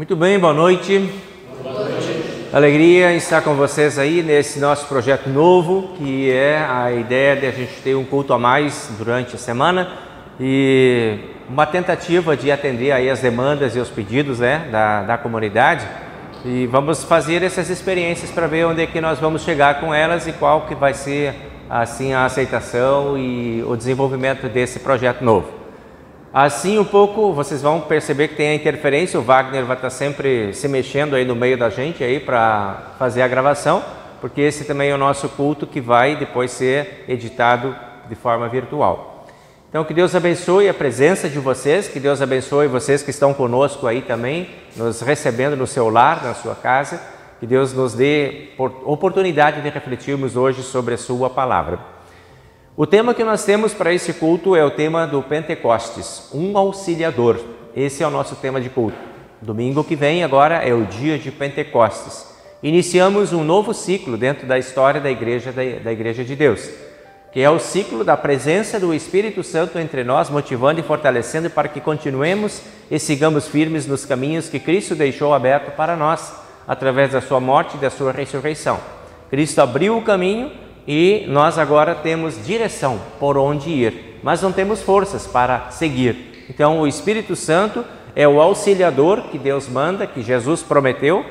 Muito bem, boa noite. Boa noite. Alegria estar com vocês aí nesse nosso projeto novo, que é a ideia de a gente ter um culto a mais durante a semana e uma tentativa de atender aí as demandas e os pedidos, né, da comunidade. E vamos fazer essas experiências para ver onde é que nós vamos chegar com elas e qual que vai ser assim a aceitação e o desenvolvimento desse projeto novo. Assim, um pouco, vocês vão perceber que tem a interferência, o Wagner vai estar sempre se mexendo aí no meio da gente aí para fazer a gravação, porque esse também é o nosso culto que vai depois ser editado de forma virtual. Então, que Deus abençoe a presença de vocês, que Deus abençoe vocês que estão conosco aí também, nos recebendo no seu lar, na sua casa, que Deus nos dê oportunidade de refletirmos hoje sobre a sua palavra. O tema que nós temos para esse culto é o tema do Pentecostes, um auxiliador. Esse é o nosso tema de culto. Domingo que vem agora é o dia de Pentecostes. Iniciamos um novo ciclo dentro da história da Igreja de Deus, que é o ciclo da presença do Espírito Santo entre nós, motivando e fortalecendo para que continuemos e sigamos firmes nos caminhos que Cristo deixou aberto para nós, através da sua morte e da sua ressurreição. Cristo abriu o caminho e nós agora temos direção por onde ir, mas não temos forças para seguir. Então o Espírito Santo é o auxiliador que Deus manda, que Jesus prometeu,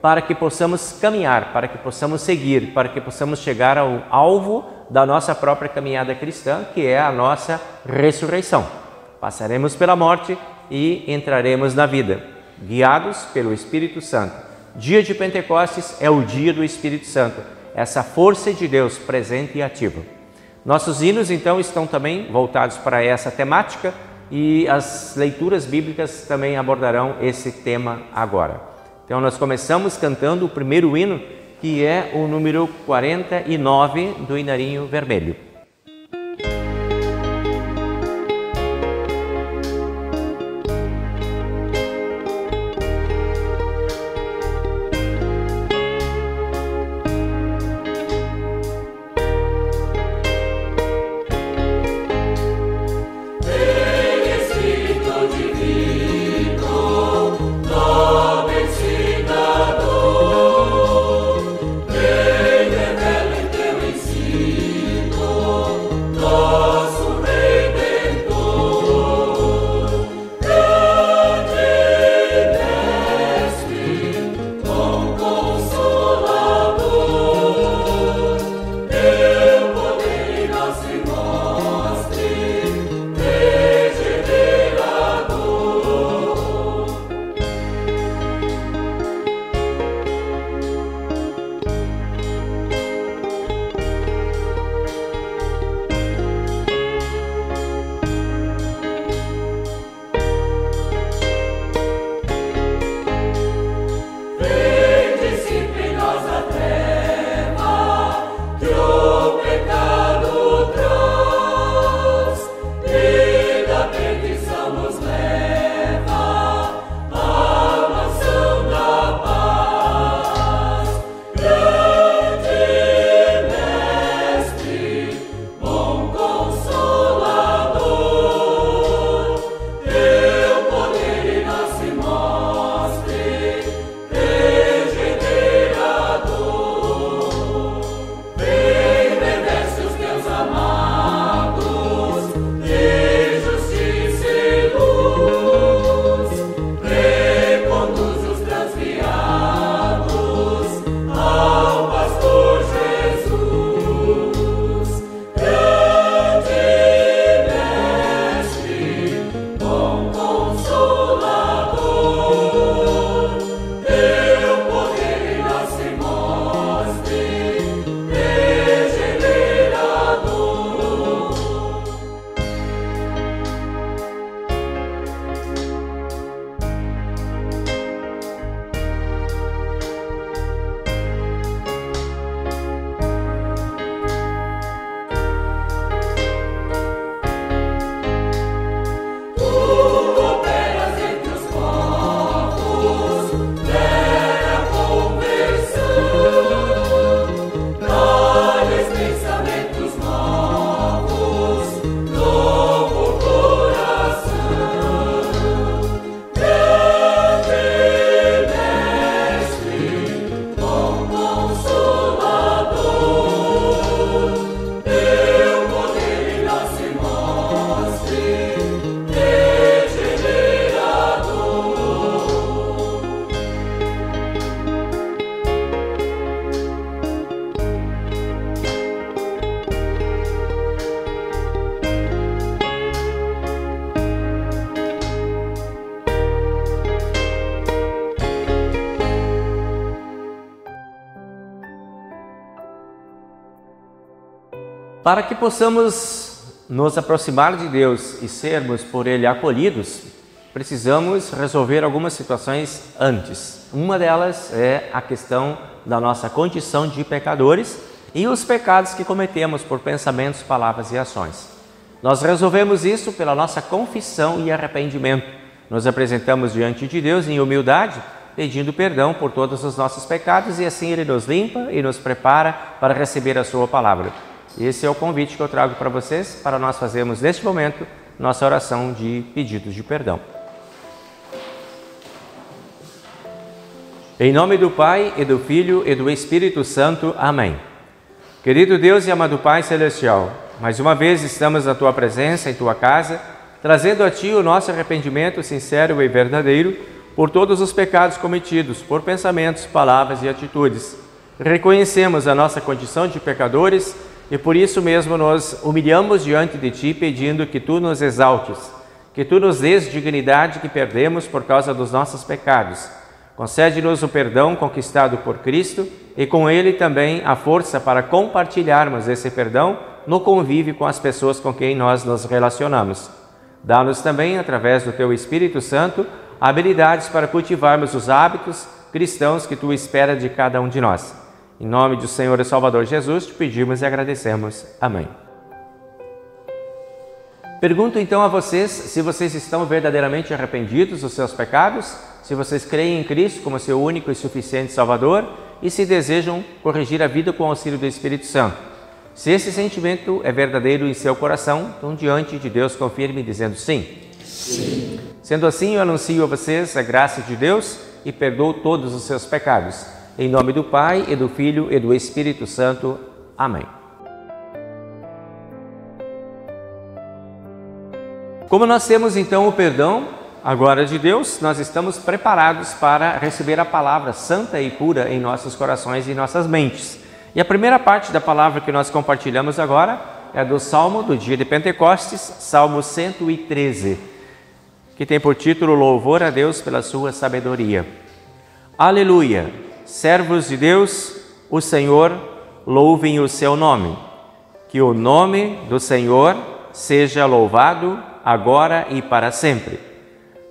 para que possamos caminhar, para que possamos seguir, para que possamos chegar ao alvo da nossa própria caminhada cristã, que é a nossa ressurreição. Passaremos pela morte e entraremos na vida, guiados pelo Espírito Santo. Dia de Pentecostes é o dia do Espírito Santo, essa força de Deus presente e ativa. Nossos hinos, então, estão também voltados para essa temática e as leituras bíblicas também abordarão esse tema agora. Então, nós começamos cantando o primeiro hino, que é o número 49 do Inarinho Vermelho. Ensino Para que possamos nos aproximar de Deus e sermos por Ele acolhidos, precisamos resolver algumas situações antes. Uma delas é a questão da nossa condição de pecadores e os pecados que cometemos por pensamentos, palavras e ações. Nós resolvemos isso pela nossa confissão e arrependimento. Nos apresentamos diante de Deus em humildade, pedindo perdão por todos os nossos pecados e assim Ele nos limpa e nos prepara para receber a Sua palavra. Esse é o convite que eu trago para vocês, para nós fazermos neste momento nossa oração de pedidos de perdão. Em nome do Pai, e do Filho, e do Espírito Santo. Amém. Querido Deus e amado Pai Celestial, mais uma vez estamos na Tua presença, em Tua casa, trazendo a Ti o nosso arrependimento sincero e verdadeiro por todos os pecados cometidos, por pensamentos, palavras e atitudes. Reconhecemos a nossa condição de pecadores e por isso mesmo nos humilhamos diante de Ti, pedindo que Tu nos exaltes, que Tu nos dês dignidade que perdemos por causa dos nossos pecados. Concede-nos o perdão conquistado por Cristo e com Ele também a força para compartilharmos esse perdão no convívio com as pessoas com quem nós nos relacionamos. Dá-nos também, através do Teu Espírito Santo, habilidades para cultivarmos os hábitos cristãos que Tu espera de cada um de nós. Em nome do Senhor e Salvador Jesus, te pedimos e agradecemos. Amém. Pergunto então a vocês se vocês estão verdadeiramente arrependidos dos seus pecados, se vocês creem em Cristo como seu único e suficiente Salvador e se desejam corrigir a vida com o auxílio do Espírito Santo. Se esse sentimento é verdadeiro em seu coração, então diante de Deus confirme dizendo sim. Sim. Sendo assim, eu anuncio a vocês a graça de Deus e perdoo todos os seus pecados. Em nome do Pai, e do Filho, e do Espírito Santo. Amém. Como nós temos então o perdão agora de Deus, nós estamos preparados para receber a palavra santa e pura em nossos corações e nossas mentes. E a primeira parte da palavra que nós compartilhamos agora é do Salmo do dia de Pentecostes, Salmo 113, que tem por título Louvor a Deus pela sua sabedoria. Aleluia! Servos de Deus, o Senhor, louvem o seu nome. Que o nome do Senhor seja louvado agora e para sempre,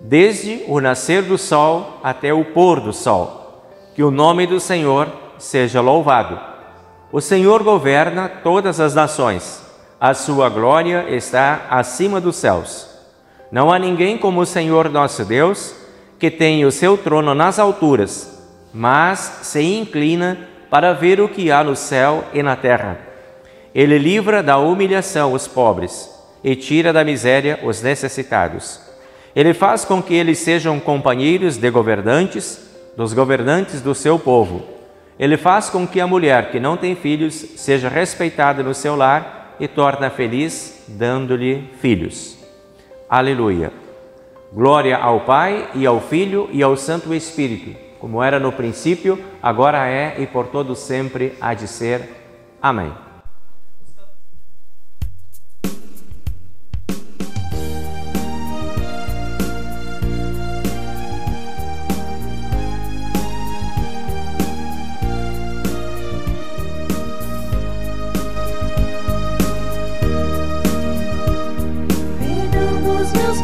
desde o nascer do sol até o pôr do sol. Que o nome do Senhor seja louvado. O Senhor governa todas as nações. A sua glória está acima dos céus. Não há ninguém como o Senhor nosso Deus, que tem o seu trono nas alturas, mas se inclina para ver o que há no céu e na terra. Ele livra da humilhação os pobres e tira da miséria os necessitados. Ele faz com que eles sejam companheiros de governantes, dos governantes do seu povo. Ele faz com que a mulher que não tem filhos seja respeitada no seu lar e torna feliz, dando-lhe filhos. Aleluia! Glória ao Pai, e ao Filho, e ao Santo Espírito, como era no princípio, agora é e por todo sempre há de ser. Amém.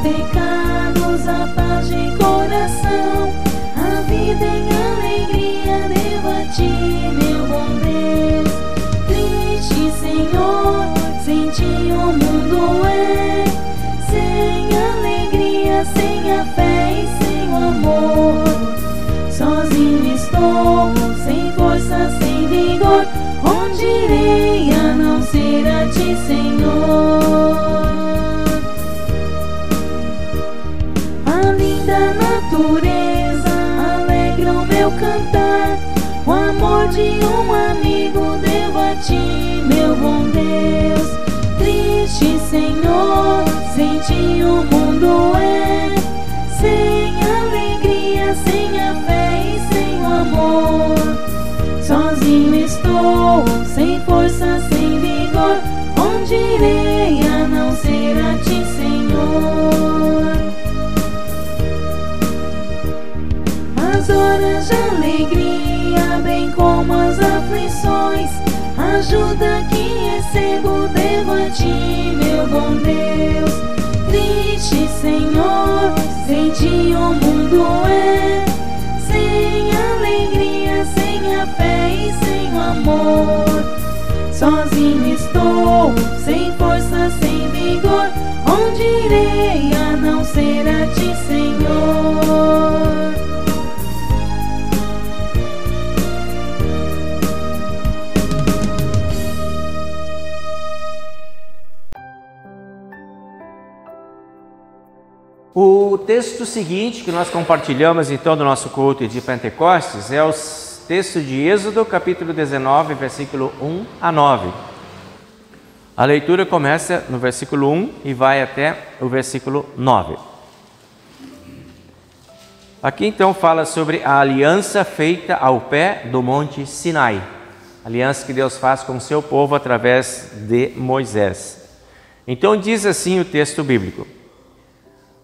Pecados, a paz de coração, a vida em alegria devo a Ti, meu bom Deus. Triste, Senhor, sem Ti o mundo é, sem alegria, sem a fé e sem o amor. Sozinho estou, sem força, sem vigor, onde irei a não ser a Ti, Senhor? Da natureza alegra o meu cantar, o amor de um amigo devo a Ti, meu bom Deus. Triste, Senhor, sem Ti o mundo é, sem alegria, sem a fé e sem o amor. Sozinho estou, sem força, sem vigor, onde irei a não ser a Ti, Senhor? As horas de alegria, bem como as aflições, ajuda que recebo devo a ti, meu bom Deus. Triste, Senhor, sem ti o mundo é sem alegria, sem a fé e sem o amor. Sozinho estou, sem força, sem vigor. Onde irei a não ser a ti, Senhor? O texto seguinte que nós compartilhamos então do nosso culto de Pentecostes é o texto de Êxodo, capítulo 19, versículo 1 a 9. A leitura começa no versículo 1 e vai até o versículo 9. Aqui então fala sobre a aliança feita ao pé do monte Sinai. Aliança que Deus faz com o seu povo através de Moisés. Então diz assim o texto bíblico: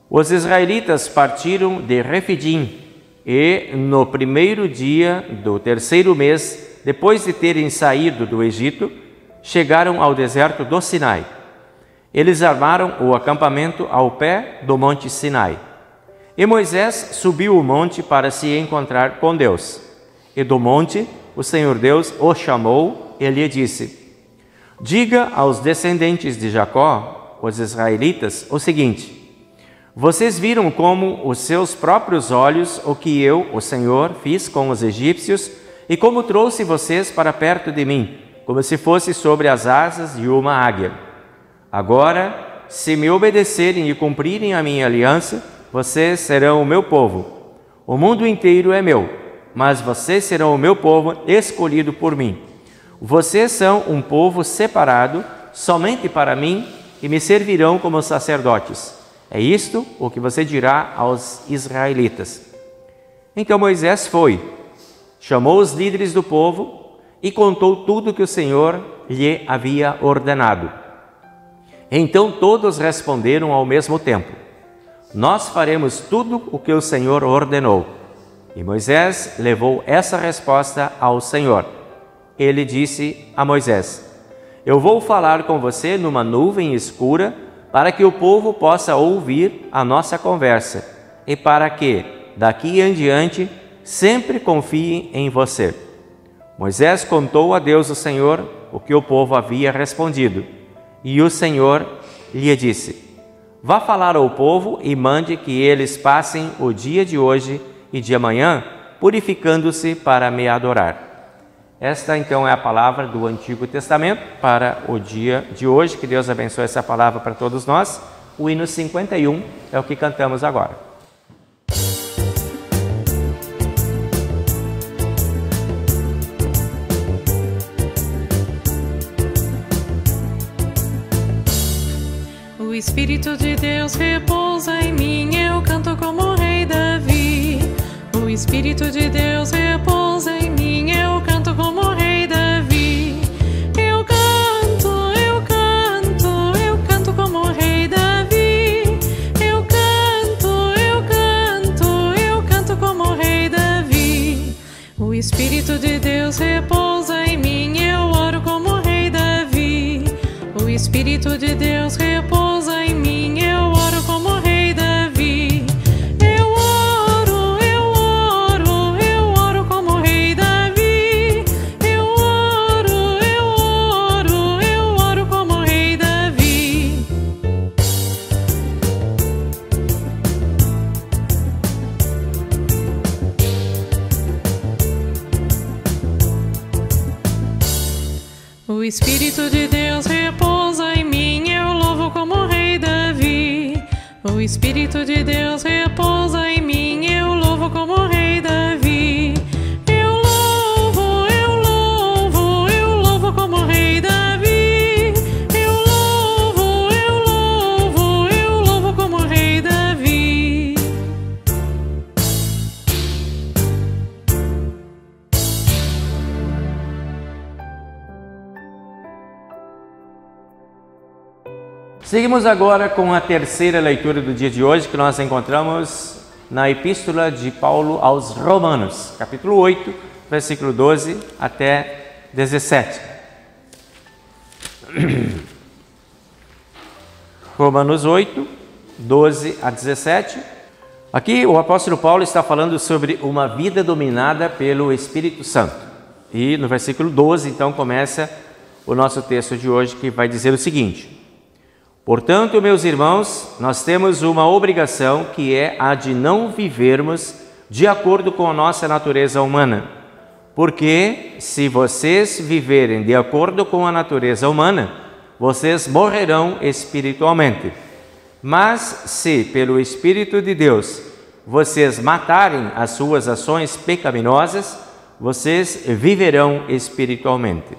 os israelitas partiram de Refidim e, no primeiro dia do terceiro mês, depois de terem saído do Egito, chegaram ao deserto do Sinai. Eles armaram o acampamento ao pé do monte Sinai. E Moisés subiu o monte para se encontrar com Deus. E do monte o Senhor Deus o chamou e lhe disse: diga aos descendentes de Jacó, os israelitas, o seguinte: vocês viram como os seus próprios olhos o que eu, o Senhor, fiz com os egípcios e como trouxe vocês para perto de mim, como se fosse sobre as asas de uma águia. Agora, se me obedecerem e cumprirem a minha aliança, vocês serão o meu povo. O mundo inteiro é meu, mas vocês serão o meu povo escolhido por mim. Vocês são um povo separado somente para mim e me servirão como sacerdotes. É isto o que você dirá aos israelitas. Então Moisés foi, chamou os líderes do povo e contou tudo que o Senhor lhe havia ordenado. Então todos responderam ao mesmo tempo: nós faremos tudo o que o Senhor ordenou. E Moisés levou essa resposta ao Senhor. Ele disse a Moisés: eu vou falar com você numa nuvem escura, para que o povo possa ouvir a nossa conversa e para que, daqui em diante, sempre confiem em você. Moisés contou a Deus o Senhor o que o povo havia respondido, e o Senhor lhe disse: vá falar ao povo e mande que eles passem o dia de hoje e de amanhã purificando-se para me adorar. Esta então é a palavra do Antigo Testamento para o dia de hoje. Que Deus abençoe essa palavra para todos nós. O hino 51 é o que cantamos agora. O Espírito de Deus repousa em mim, eu canto como o rei Davi. O Espírito de Deus repousa em mim, eu canto como o rei Davi. Eu canto, eu canto, eu canto como o rei Davi. Eu canto, eu canto, eu canto como o rei Davi. O Espírito de Deus repousa em mim, eu oro como o rei Davi. O Espírito de Deus repousa em mim, eu oro como o rei Davi. Eu oro, eu oro, eu oro como o rei Davi. Eu oro, eu oro, eu oro como o rei Davi. O Espírito de Deus repousa em mim, eu louvo como o rei Davi. O Espírito de Deus repousa em mim, eu louvo como o rei Davi. Eu louvo, eu louvo, eu louvo como o rei Davi. Eu louvo, eu louvo, eu louvo como o rei Davi. Seguimos agora com a terceira leitura do dia de hoje, que nós encontramos na Epístola de Paulo aos Romanos, capítulo 8, versículo 12 até 17. Romanos 8, 12 a 17. Aqui o apóstolo Paulo está falando sobre uma vida dominada pelo Espírito Santo. E no versículo 12, então, começa o nosso texto de hoje, que vai dizer o seguinte: portanto, meus irmãos, nós temos uma obrigação, que é a de não vivermos de acordo com a nossa natureza humana. Porque se vocês viverem de acordo com a natureza humana, vocês morrerão espiritualmente. Mas se pelo Espírito de Deus vocês matarem as suas ações pecaminosas, vocês viverão espiritualmente.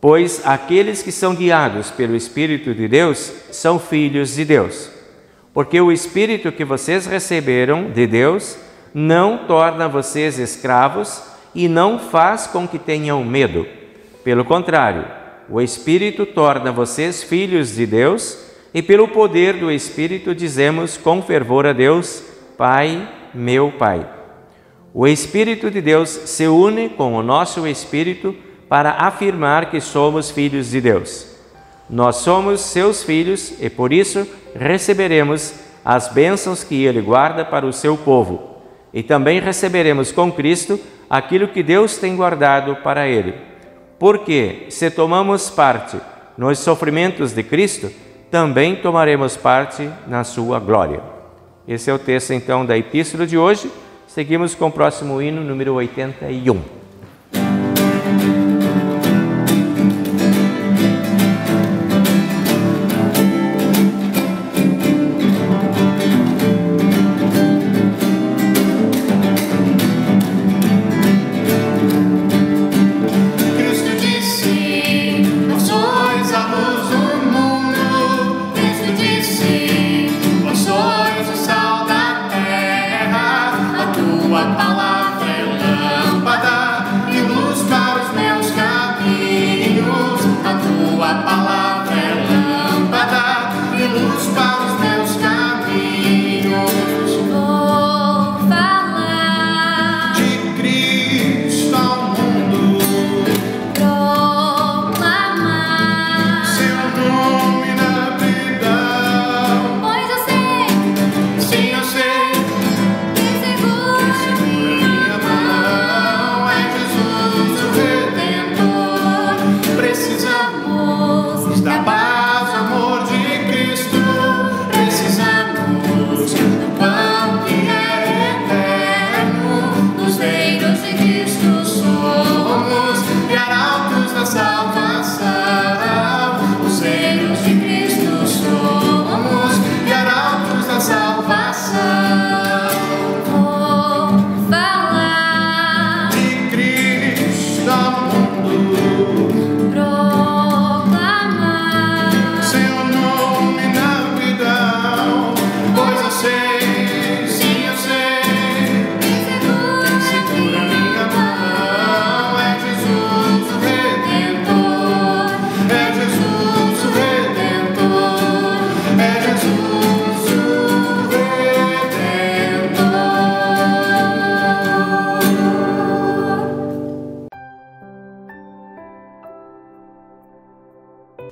Pois aqueles que são guiados pelo Espírito de Deus são filhos de Deus. Porque o Espírito que vocês receberam de Deus não torna vocês escravos e não faz com que tenham medo. Pelo contrário, o Espírito torna vocês filhos de Deus, e pelo poder do Espírito dizemos com fervor a Deus: Pai, meu Pai. O Espírito de Deus se une com o nosso Espírito para afirmar que somos filhos de Deus. Nós somos seus filhos e por isso receberemos as bênçãos que Ele guarda para o seu povo. E também receberemos com Cristo aquilo que Deus tem guardado para Ele. Porque, se tomamos parte nos sofrimentos de Cristo, também tomaremos parte na sua glória. Esse é o texto, então, da epístola de hoje. Seguimos com o próximo hino, número 81.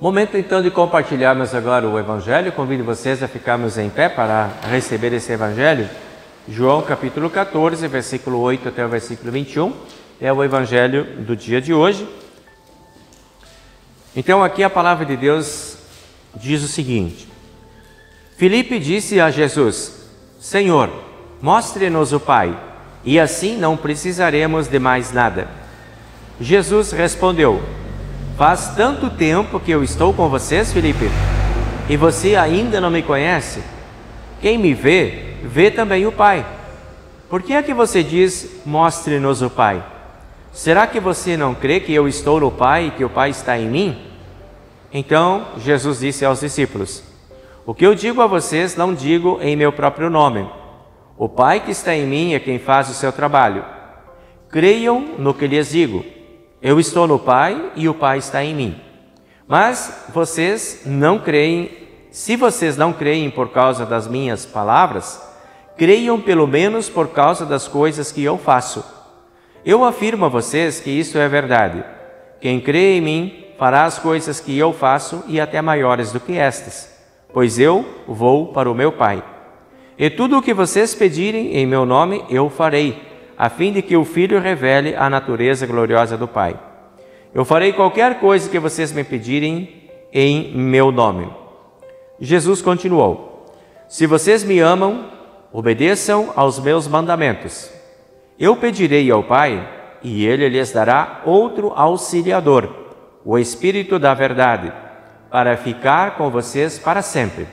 Momento então de compartilharmos agora o Evangelho. Convido vocês a ficarmos em pé para receber esse Evangelho. João capítulo 14, versículo 8 até o versículo 21, é o Evangelho do dia de hoje. Então aqui a palavra de Deus diz o seguinte: Filipe disse a Jesus: Senhor, mostre-nos o Pai, e assim não precisaremos de mais nada. Jesus respondeu: Faz tanto tempo que eu estou com vocês, Filipe, e você ainda não me conhece? Quem me vê, vê também o Pai. Por que é que você diz, mostre-nos o Pai? Será que você não crê que eu estou no Pai e que o Pai está em mim? Então Jesus disse aos discípulos: O que eu digo a vocês não digo em meu próprio nome. O Pai que está em mim é quem faz o seu trabalho. Creiam no que lhes digo. Eu estou no Pai e o Pai está em mim. Mas vocês não creem. Se vocês não creem por causa das minhas palavras, creiam pelo menos por causa das coisas que eu faço. Eu afirmo a vocês que isso é verdade. Quem crê em mim fará as coisas que eu faço e até maiores do que estas, pois eu vou para o meu Pai. E tudo o que vocês pedirem em meu nome, eu farei, a fim de que o Filho revele a natureza gloriosa do Pai. Eu farei qualquer coisa que vocês me pedirem em meu nome. Jesus continuou: se vocês me amam, obedeçam aos meus mandamentos. Eu pedirei ao Pai, e Ele lhes dará outro auxiliador, o Espírito da Verdade, para ficar com vocês para sempre.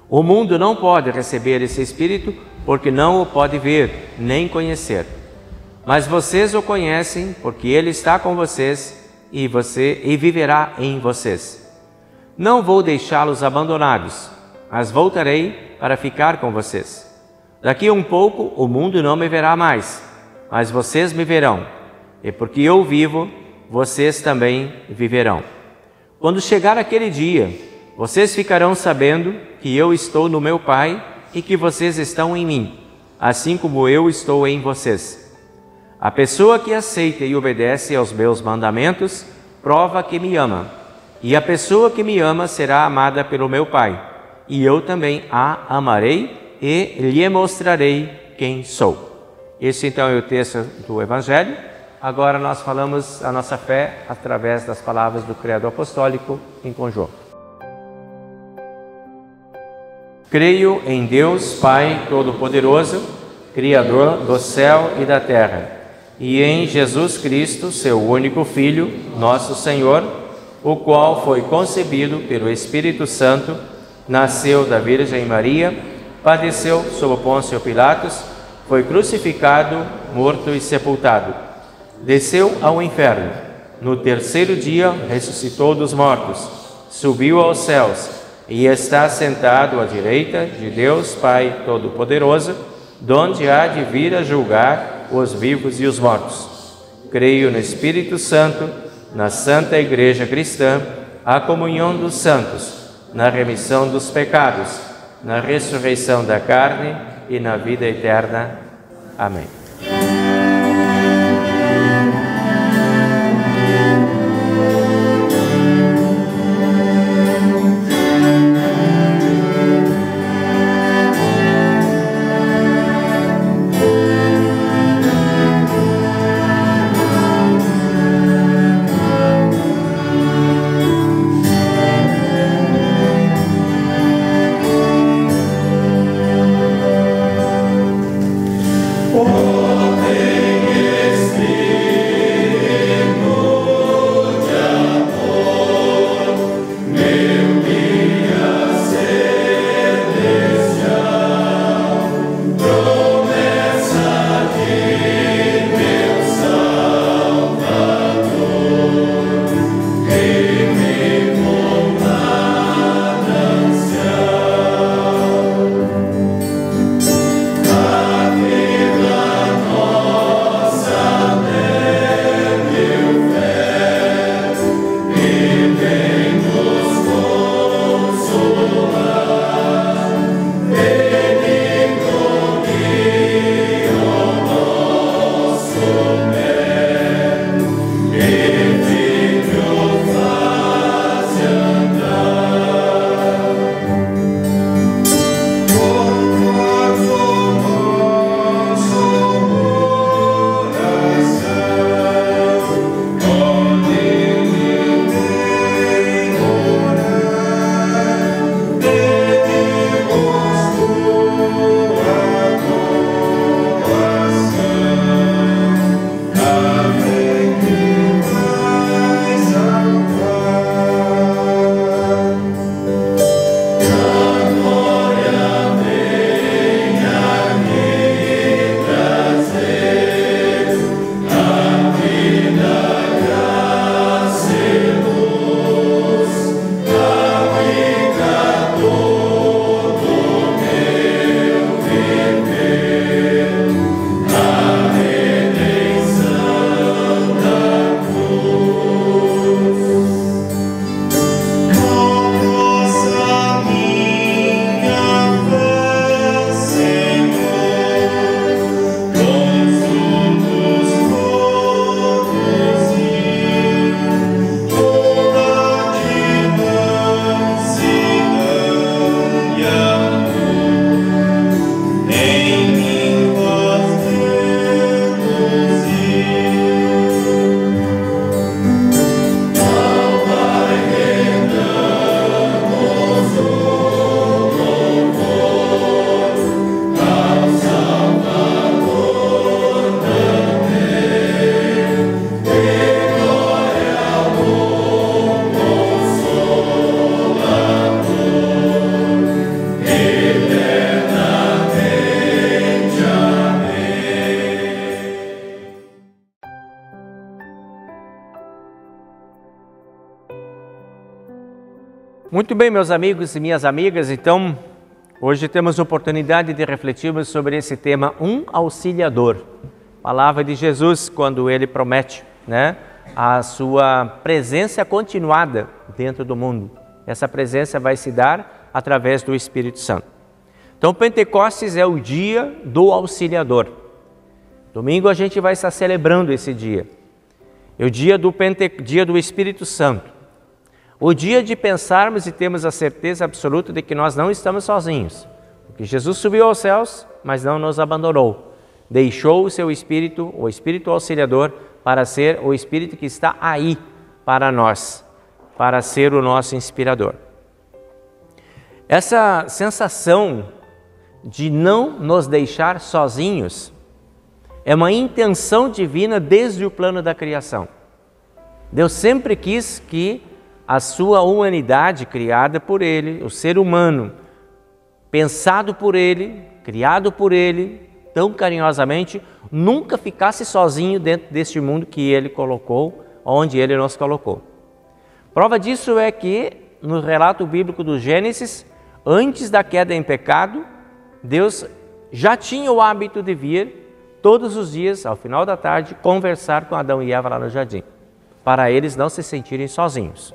O mundo não pode receber esse Espírito, porque não o pode ver, nem conhecer. Mas vocês o conhecem, porque Ele está com vocês e viverá em vocês. Não vou deixá-los abandonados, mas voltarei para ficar com vocês. Daqui a um pouco o mundo não me verá mais, mas vocês me verão, e porque eu vivo, vocês também viverão. Quando chegar aquele dia, vocês ficarão sabendo que eu estou no meu Pai e que vocês estão em mim, assim como eu estou em vocês. A pessoa que aceita e obedece aos meus mandamentos, prova que me ama. E a pessoa que me ama será amada pelo meu Pai, e eu também a amarei e lhe mostrarei quem sou. Esse então é o texto do Evangelho. Agora nós falamos a nossa fé através das palavras do Credo Apostólico em conjunto. Creio em Deus Pai Todo-Poderoso, Criador do céu e da terra, e em Jesus Cristo, seu único Filho, nosso Senhor, o qual foi concebido pelo Espírito Santo, nasceu da Virgem Maria, padeceu sob Pôncio Pilatos, foi crucificado, morto e sepultado. Desceu ao inferno. No terceiro dia ressuscitou dos mortos, subiu aos céus e está sentado à direita de Deus Pai Todo-Poderoso, donde há de vir a julgar os vivos e os mortos. Creio no Espírito Santo, na Santa Igreja Cristã, a comunhão dos santos, na remissão dos pecados, na ressurreição da carne e na vida eterna. Amém. Oh Muito bem, meus amigos e minhas amigas, então hoje temos a oportunidade de refletirmos sobre esse tema, um auxiliador. Palavra de Jesus quando ele promete, a sua presença continuada dentro do mundo. Essa presença vai se dar através do Espírito Santo. Então, Pentecostes é o dia do auxiliador. Domingo a gente vai estar celebrando esse dia. É o dia do Espírito Santo. O dia de pensarmos e termos a certeza absoluta de que nós não estamos sozinhos. Porque Jesus subiu aos céus, mas não nos abandonou. Deixou o seu Espírito, o Espírito Auxiliador, para ser o Espírito que está aí para nós, para ser o nosso inspirador. Essa sensação de não nos deixar sozinhos é uma intenção divina desde o plano da criação. Deus sempre quis que a sua humanidade criada por Ele, o ser humano, pensado por Ele, criado por Ele, tão carinhosamente, nunca ficasse sozinho dentro deste mundo que Ele colocou, onde Ele nos colocou. Prova disso é que, no relato bíblico do Gênesis, antes da queda em pecado, Deus já tinha o hábito de vir todos os dias, ao final da tarde, conversar com Adão e Eva lá no jardim, para eles não se sentirem sozinhos.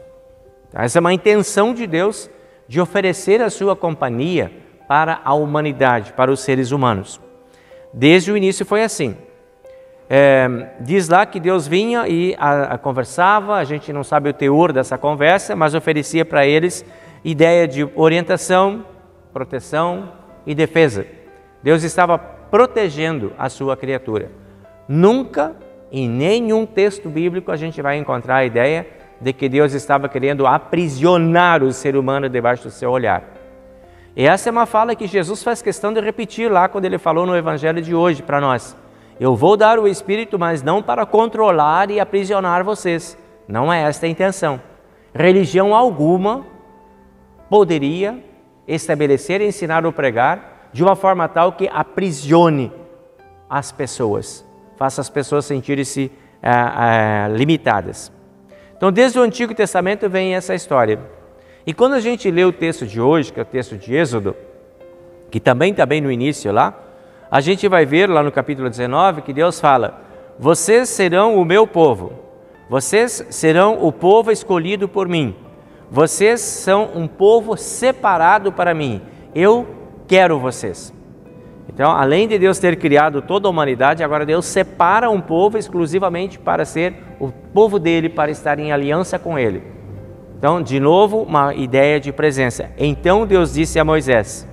Essa é uma intenção de Deus de oferecer a sua companhia para a humanidade, para os seres humanos. Desde o início foi assim. Diz lá que Deus vinha e conversava, a gente não sabe o teor dessa conversa, mas oferecia para eles ideia de orientação, proteção e defesa. Deus estava protegendo a sua criatura. Nunca, em nenhum texto bíblico, a gente vai encontrar a ideia de que Deus estava querendo aprisionar o ser humano debaixo do seu olhar. E essa é uma fala que Jesus faz questão de repetir lá quando ele falou no Evangelho de hoje para nós. Eu vou dar o Espírito, mas não para controlar e aprisionar vocês. Não é esta a intenção. Religião alguma poderia estabelecer, ensinar ou pregar de uma forma tal que aprisione as pessoas, faça as pessoas sentirem-se limitadas. Então, desde o Antigo Testamento vem essa história. E quando a gente lê o texto de hoje, que é o texto de Êxodo, que também está bem no início lá, a gente vai ver lá no capítulo 19 que Deus fala: vocês serão o meu povo, vocês serão o povo escolhido por mim, vocês são um povo separado para mim, eu quero vocês. Então, além de Deus ter criado toda a humanidade, agora Deus separa um povo exclusivamente para ser o povo dele, para estar em aliança com ele. Então, de novo, uma ideia de presença. Então Deus disse a Moisés: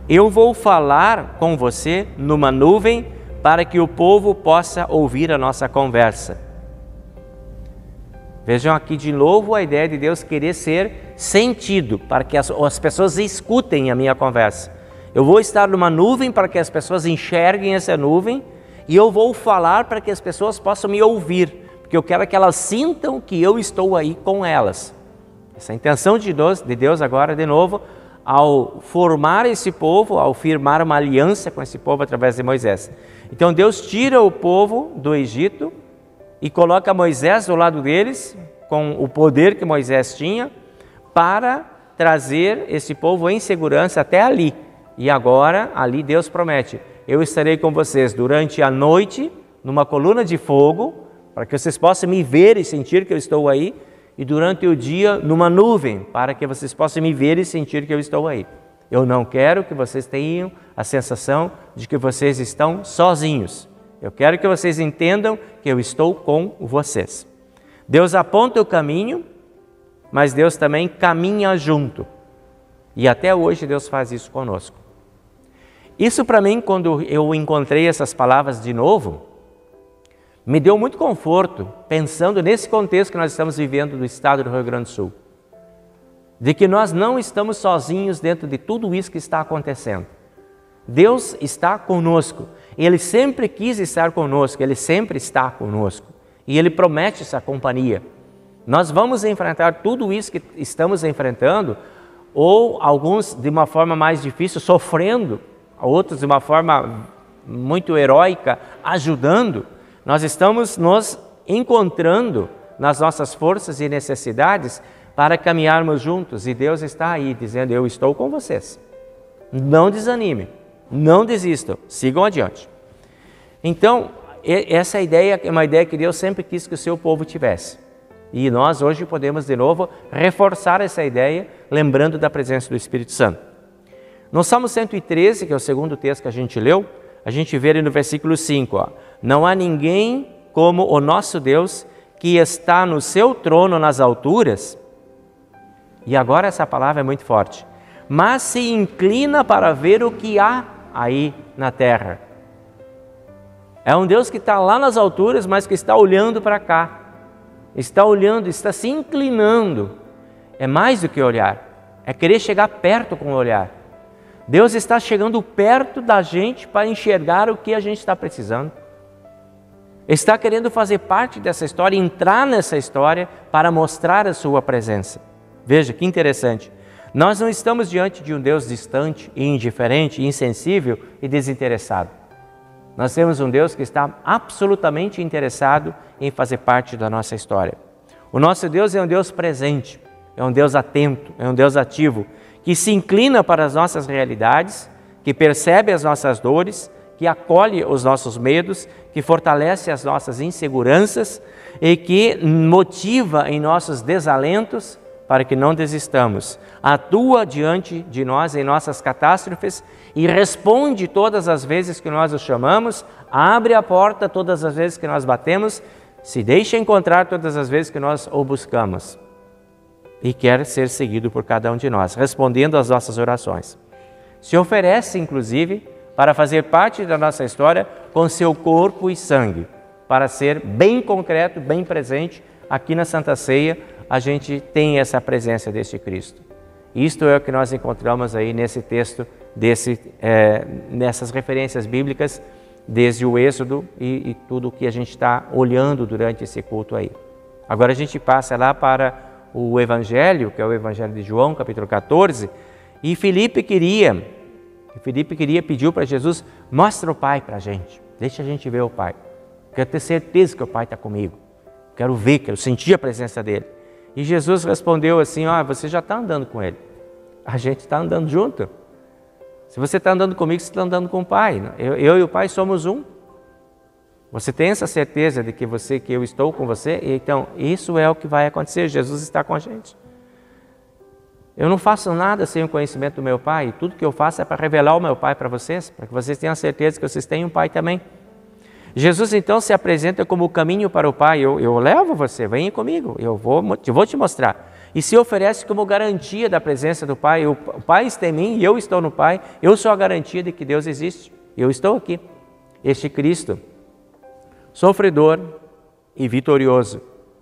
eu vou falar com você numa nuvem para que o povo possa ouvir a nossa conversa. Vejam aqui de novo a ideia de Deus querer ser sentido, para que as pessoas escutem a minha conversa. Eu vou estar numa nuvem para que as pessoas enxerguem essa nuvem e eu vou falar para que as pessoas possam me ouvir, porque eu quero que elas sintam que eu estou aí com elas. Essa é a intenção de Deus agora, de novo, ao formar esse povo, ao firmar uma aliança com esse povo através de Moisés. Então Deus tira o povo do Egito e coloca Moisés do lado deles, com o poder que Moisés tinha, para trazer esse povo em segurança até ali. E agora, ali Deus promete: eu estarei com vocês durante a noite, numa coluna de fogo, para que vocês possam me ver e sentir que eu estou aí, e durante o dia, numa nuvem, para que vocês possam me ver e sentir que eu estou aí. Eu não quero que vocês tenham a sensação de que vocês estão sozinhos. Eu quero que vocês entendam que eu estou com vocês. Deus aponta o caminho, mas Deus também caminha junto. E até hoje Deus faz isso conosco. Isso para mim, quando eu encontrei essas palavras de novo, me deu muito conforto, pensando nesse contexto que nós estamos vivendo do estado do Rio Grande do Sul. De que nós não estamos sozinhos dentro de tudo isso que está acontecendo. Deus está conosco. Ele sempre quis estar conosco, Ele sempre está conosco. E Ele promete essa companhia. Nós vamos enfrentar tudo isso que estamos enfrentando, ou alguns de uma forma mais difícil, sofrendo, outros de uma forma muito heróica, ajudando. Nós estamos nos encontrando nas nossas forças e necessidades, para caminharmos juntos. E Deus está aí dizendo: eu estou com vocês. Não desanimem, não desistam, sigam adiante. Então, essa ideia é uma ideia que Deus sempre quis que o seu povo tivesse. E nós hoje podemos de novo reforçar essa ideia, lembrando da presença do Espírito Santo. No Salmo 113, que é o segundo texto que a gente leu, a gente vê ali no versículo 5, não há ninguém como o nosso Deus, que está no seu trono nas alturas. E agora essa palavra é muito forte. Mas se inclina para ver o que há aí na terra. É um Deus que está lá nas alturas, mas que está olhando para cá. Está olhando, está se inclinando. É mais do que olhar, é querer chegar perto com o olhar. Deus está chegando perto da gente para enxergar o que a gente está precisando. Está querendo fazer parte dessa história, entrar nessa história para mostrar a sua presença. Veja que interessante. Nós não estamos diante de um Deus distante, indiferente, insensível e desinteressado. Nós temos um Deus que está absolutamente interessado em fazer parte da nossa história. O nosso Deus é um Deus presente, é um Deus atento, é um Deus ativo, que se inclina para as nossas realidades, que percebe as nossas dores, que acolhe os nossos medos, que fortalece as nossas inseguranças e que motiva em nossos desalentos para que não desistamos. Atua diante de nós em nossas catástrofes e responde todas as vezes que nós o chamamos, abre a porta todas as vezes que nós batemos, se deixa encontrar todas as vezes que nós o buscamos. E quer ser seguido por cada um de nós, respondendo às nossas orações. Se oferece, inclusive, para fazer parte da nossa história com seu corpo e sangue, para ser bem concreto, bem presente. Aqui na Santa Ceia, a gente tem essa presença deste Cristo. Isto é o que nós encontramos aí nesse texto, nessas referências bíblicas, desde o Êxodo e tudo o que a gente está olhando durante esse culto aí. Agora a gente passa lá para o Evangelho, que é o Evangelho de João, capítulo 14, e Filipe pediu para Jesus: mostra o Pai para a gente, deixa a gente ver o Pai. Quero ter certeza que o Pai está comigo, quero ver, quero sentir a presença dele. E Jesus respondeu assim: você já está andando com ele, a gente está andando junto. Se você está andando comigo, você está andando com o Pai. Eu e o Pai somos um. Você tem essa certeza de que eu estou com você? Então, isso é o que vai acontecer. Jesus está com a gente. Eu não faço nada sem o conhecimento do meu Pai. Tudo que eu faço é para revelar o meu Pai para vocês, para que vocês tenham certeza que vocês têm um Pai também. Jesus, então, se apresenta como o caminho para o Pai. Eu levo você, venha comigo, eu vou te mostrar. E se oferece como garantia da presença do Pai. O Pai está em mim e eu estou no Pai. Eu sou a garantia de que Deus existe. Eu estou aqui. Este Cristo, sofredor e vitorioso,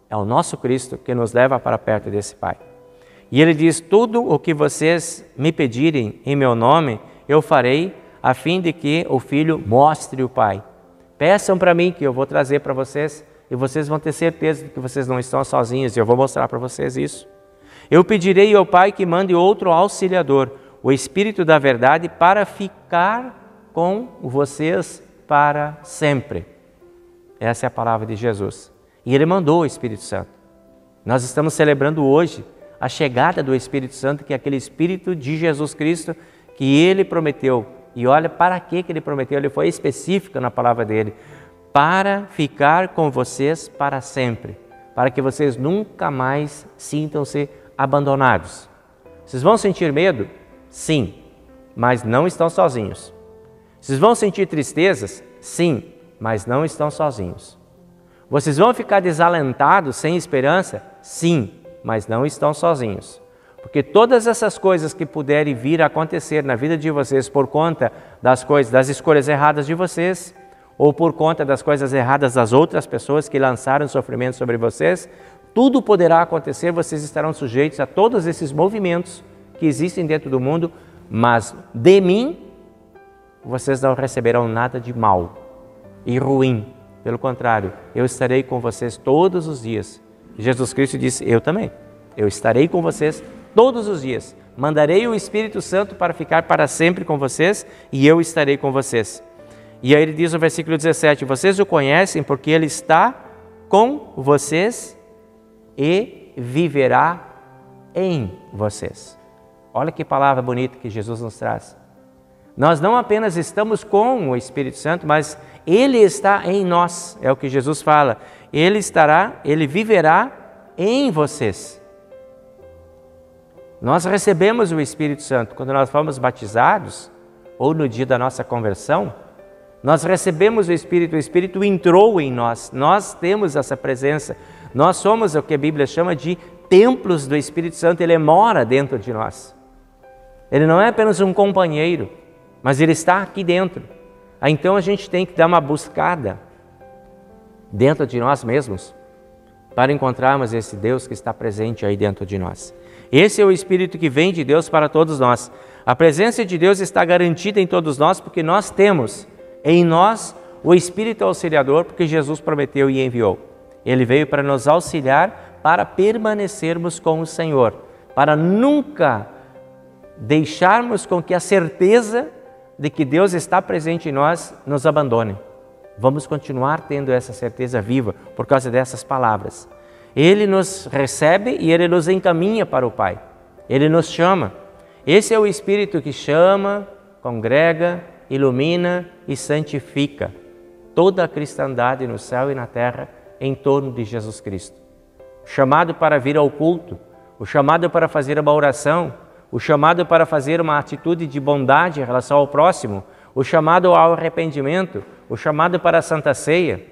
é o nosso Cristo que nos leva para perto desse Pai. E Ele diz: tudo o que vocês me pedirem em meu nome, eu farei, a fim de que o Filho mostre o Pai. Peçam para mim que eu vou trazer para vocês, e vocês vão ter certeza de que vocês não estão sozinhos, e eu vou mostrar para vocês isso. Eu pedirei ao Pai que mande outro auxiliador, o Espírito da verdade, para ficar com vocês para sempre. Essa é a palavra de Jesus. E Ele mandou o Espírito Santo. Nós estamos celebrando hoje a chegada do Espírito Santo, que é aquele Espírito de Jesus Cristo que Ele prometeu. E olha para que Ele prometeu, Ele foi específico na palavra dEle. Para ficar com vocês para sempre. Para que vocês nunca mais sintam-se abandonados. Vocês vão sentir medo? Sim, mas não estão sozinhos. Vocês vão sentir tristezas? Sim, mas não estão sozinhos. Vocês vão ficar desalentados, sem esperança? Sim, mas não estão sozinhos. Porque todas essas coisas que puderem vir a acontecer na vida de vocês por conta das escolhas erradas de vocês, ou por conta das coisas erradas das outras pessoas que lançaram sofrimento sobre vocês, tudo poderá acontecer, vocês estarão sujeitos a todos esses movimentos que existem dentro do mundo, mas de mim, vocês não receberão nada de mal e ruim. Pelo contrário, eu estarei com vocês todos os dias. Jesus Cristo disse: eu também. Eu estarei com vocês todos os dias. Mandarei o Espírito Santo para ficar para sempre com vocês e eu estarei com vocês. E aí ele diz no versículo 17: vocês o conhecem porque ele está com vocês e viverá em vocês. Olha que palavra bonita que Jesus nos traz. Nós não apenas estamos com o Espírito Santo, mas Ele está em nós, é o que Jesus fala. Ele viverá em vocês. Nós recebemos o Espírito Santo quando nós fomos batizados, ou no dia da nossa conversão, nós recebemos o Espírito entrou em nós, nós temos essa presença, nós somos o que a Bíblia chama de templos do Espírito Santo, Ele mora dentro de nós. Ele não é apenas um companheiro, mas Ele está aqui dentro. Então a gente tem que dar uma buscada dentro de nós mesmos para encontrarmos esse Deus que está presente aí dentro de nós. Esse é o Espírito que vem de Deus para todos nós. A presença de Deus está garantida em todos nós porque nós temos em nós o Espírito Auxiliador, porque Jesus prometeu e enviou. Ele veio para nos auxiliar, para permanecermos com o Senhor, para nunca deixarmos com que a certeza de que Deus está presente em nós nos abandone. Vamos continuar tendo essa certeza viva por causa dessas palavras. Ele nos recebe e Ele nos encaminha para o Pai. Ele nos chama. Esse é o Espírito que chama, congrega, ilumina e santifica toda a cristandade no céu e na terra em torno de Jesus Cristo. O chamado para vir ao culto, o chamado para fazer uma oração, o chamado para fazer uma atitude de bondade em relação ao próximo, o chamado ao arrependimento, o chamado para a Santa Ceia,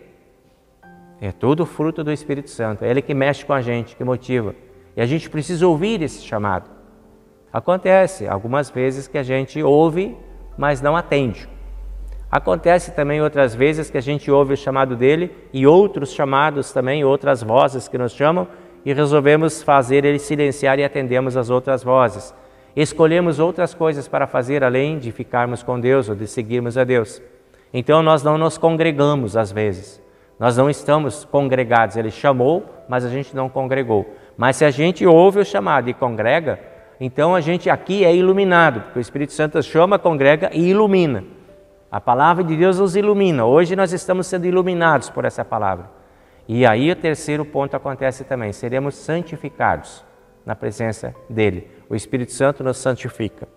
é tudo fruto do Espírito Santo. É Ele que mexe com a gente, que motiva. E a gente precisa ouvir esse chamado. Acontece algumas vezes que a gente ouve, mas não atende. Acontece também outras vezes que a gente ouve o chamado dele e outros chamados também, outras vozes que nos chamam e resolvemos fazer ele silenciar e atendemos as outras vozes. Escolhemos outras coisas para fazer além de ficarmos com Deus ou de seguirmos a Deus. Então nós não nos congregamos às vezes. Nós não estamos congregados. Ele chamou, mas a gente não congregou. Mas se a gente ouve o chamado e congrega, então a gente aqui é iluminado, porque o Espírito Santo chama, congrega e ilumina. A palavra de Deus nos ilumina. Hoje nós estamos sendo iluminados por essa palavra. E aí o terceiro ponto acontece também. Seremos santificados na presença dele. O Espírito Santo nos santifica.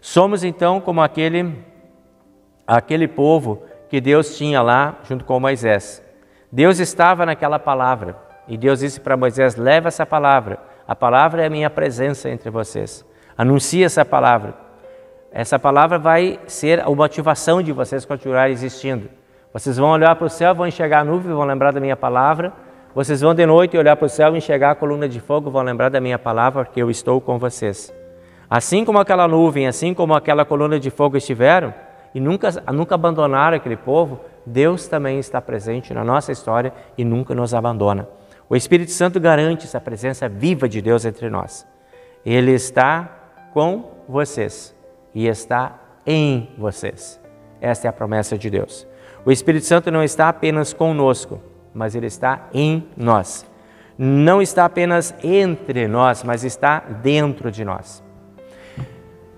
Somos então como aquele povo que Deus tinha lá junto com Moisés. Deus estava naquela palavra e Deus disse para Moisés: leva essa palavra. A palavra é a minha presença entre vocês. Anuncia essa palavra. Essa palavra vai ser a motivação de vocês continuarem existindo. Vocês vão olhar para o céu, vão enxergar a nuvem, vão lembrar da minha palavra. Vocês vão de noite olhar para o céu e enxergar a coluna de fogo, vão lembrar da minha palavra, porque eu estou com vocês. Assim como aquela nuvem, assim como aquela coluna de fogo estiveram, e nunca abandonaram aquele povo, Deus também está presente na nossa história e nunca nos abandona. O Espírito Santo garante essa presença viva de Deus entre nós. Ele está com vocês e está em vocês. Esta é a promessa de Deus. O Espírito Santo não está apenas conosco, mas Ele está em nós. Não está apenas entre nós, mas está dentro de nós.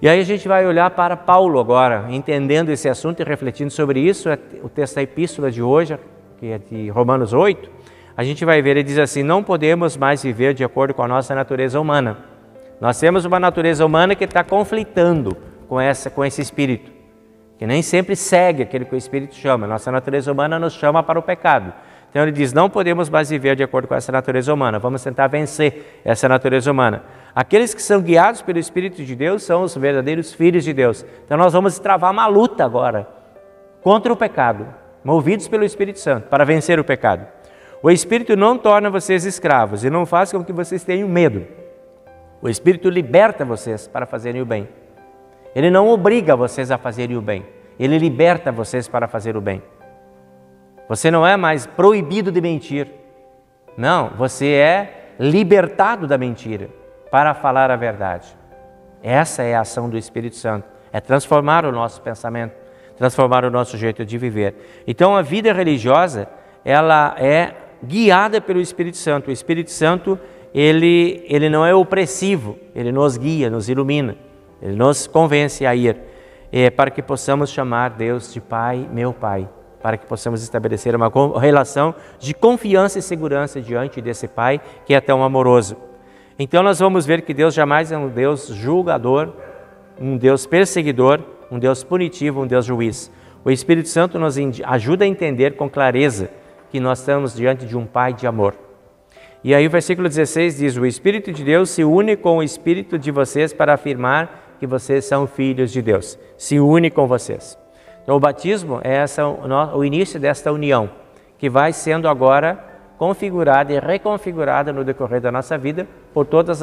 E aí a gente vai olhar para Paulo agora, entendendo esse assunto e refletindo sobre isso. O texto da epístola de hoje, que é de Romanos 8, a gente vai ver, ele diz assim: não podemos mais viver de acordo com a nossa natureza humana. Nós temos uma natureza humana que está conflitando com esse espírito, que nem sempre segue aquilo que o Espírito chama. Nossa natureza humana nos chama para o pecado. Então ele diz: não podemos mais viver de acordo com essa natureza humana. Vamos tentar vencer essa natureza humana. Aqueles que são guiados pelo Espírito de Deus são os verdadeiros filhos de Deus. Então nós vamos travar uma luta agora contra o pecado, movidos pelo Espírito Santo, para vencer o pecado. O Espírito não torna vocês escravos e não faz com que vocês tenham medo. O Espírito liberta vocês para fazerem o bem. Ele não obriga vocês a fazerem o bem. Ele liberta vocês para fazer o bem. Você não é mais proibido de mentir. Não, você é libertado da mentira para falar a verdade. Essa é a ação do Espírito Santo. É transformar o nosso pensamento, transformar o nosso jeito de viver. Então a vida religiosa, ela é guiada pelo Espírito Santo. O Espírito Santo, ele não é opressivo, ele nos guia, nos ilumina, ele nos convence a ir, para que possamos chamar Deus de Pai, meu Pai, para que possamos estabelecer uma relação de confiança e segurança diante desse Pai que é tão amoroso. Então nós vamos ver que Deus jamais é um Deus julgador, um Deus perseguidor, um Deus punitivo, um Deus juiz. O Espírito Santo nos ajuda a entender com clareza que nós estamos diante de um Pai de amor. E aí o versículo 16 diz: o Espírito de Deus se une com o Espírito de vocês para afirmar que vocês são filhos de Deus. Se une com vocês. Então o batismo é o início desta união, que vai sendo agora configurada e reconfigurada no decorrer da nossa vida por todas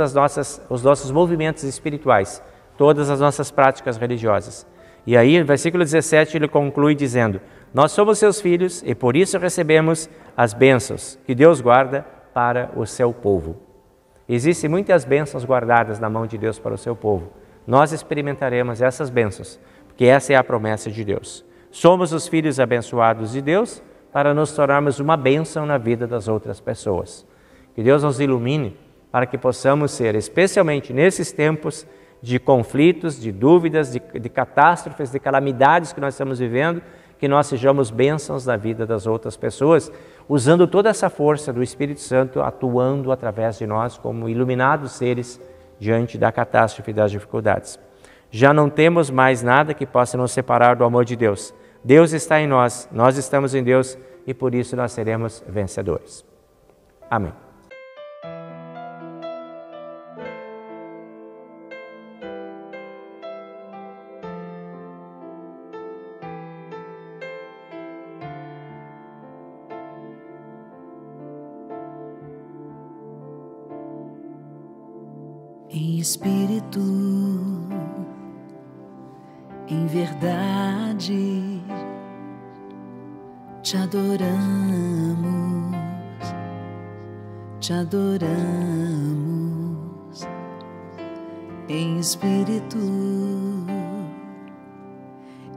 os nossos movimentos espirituais, todas as nossas práticas religiosas. E aí, no versículo 17, ele conclui dizendo: nós somos seus filhos e por isso recebemos as bênçãos que Deus guarda para o seu povo. Existem muitas bênçãos guardadas na mão de Deus para o seu povo. Nós experimentaremos essas bênçãos, porque essa é a promessa de Deus. Somos os filhos abençoados de Deus para nos tornarmos uma bênção na vida das outras pessoas. Que Deus nos ilumine para que possamos ser, especialmente nesses tempos de conflitos, de dúvidas, de catástrofes, de calamidades que nós estamos vivendo, que nós sejamos bênçãos na vida das outras pessoas, usando toda essa força do Espírito Santo atuando através de nós como iluminados seres diante da catástrofe e das dificuldades. Já não temos mais nada que possa nos separar do amor de Deus. Deus está em nós, nós estamos em Deus e por isso nós seremos vencedores. Amém. Em espírito, em verdade, te adoramos, te adoramos. Em espírito